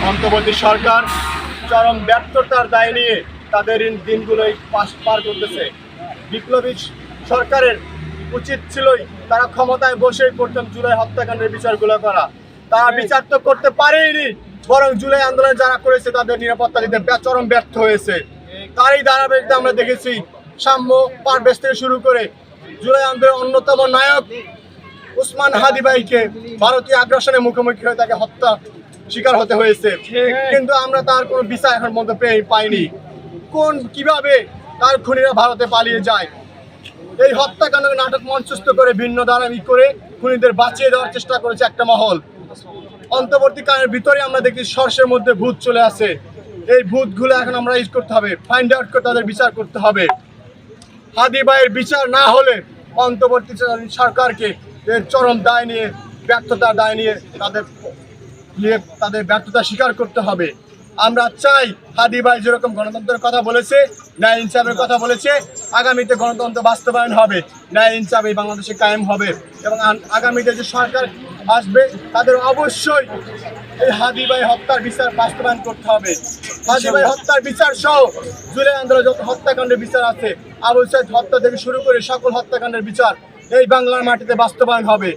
অন্তর্বর্তী সরকার চরম ব্যর্থতার দায় নিয়ে তাদের দিনগুলোই পার করতেছে। বিপ্লবী সরকারের উচিত ছিলই তারা ক্ষমতায় বসেই প্রথম জুলাই হত্যাকাণ্ডের বিচারগুলো করা। তারা বিচার তো করতে পারেনি, বরং জুলাই আন্দোলন যারা করেছে তাদের নিরাপত্তা দিতে চরম ব্যর্থ হয়েছে। তারই ধারাবাহিকতা আমরা দেখেছি সাম্য পারভেজ থেকে শুরু করে জুলাই আন্দোলনের অন্যতম নায়ক উসমান হাদি ভাইকে ভারতীয় আগ্রাসনের মুখোমুখি হয়ে তাকে হত্যা শিকার হতে হয়েছে। কিন্তু আমরা তার কোনো বিচার এখন মধ্যে পাইনি। কিভাবে তার খুনিরা ভারতে পালিয়ে যায়, এই হত্যাকাণ্ড নাটক মঞ্চস্থ করে ভিন্ন ধারামি করে খুনিদের বাঁচিয়ে দেওয়ার চেষ্টা করেছে একটা মহল। অন্তর্বর্তীকালের ভিতরে আমরা দেখি সর্ষের মধ্যে ভূত চলে আসে। এই ভূতগুলো এখন আমরা ইউজ করতে হবে, ফাইন্ড আউট করে তাদের বিচার করতে হবে। হাদি ভাইয়ের বিচার না হলে অন্তর্বর্তী সরকারকে এর চরম দায় নিয়ে ব্যর্থতার দায় নিয়ে তাদের ব্যর্থতা স্বীকার করতে হবে। আমরা চাই হাদি ভাই যেরকম গণতন্ত্রের কথা বলেছে, ন্যায় ইনসাফের কথা বলেছে, আগামীতে গণতন্ত্র বাস্তবায়ন হবে, ন্যায় ইনসাফ এই বাংলাদেশে কায়েম হবে এবং আগামীতে যে সরকার আসবে তাদের অবশ্যই এই হাদি ভাই হত্যার বিচার বাস্তবায়ন করতে হবে। হাদি ভাই হত্যার বিচার সহ জুলাই আন্দোলনে যত হত্যাকাণ্ডের বিচার আছে, আবু সাইদ হত্যা থেকে শুরু করে সকল হত্যাকাণ্ডের বিচার এই বাংলার মাটিতে বাস্তবায়ন হবে।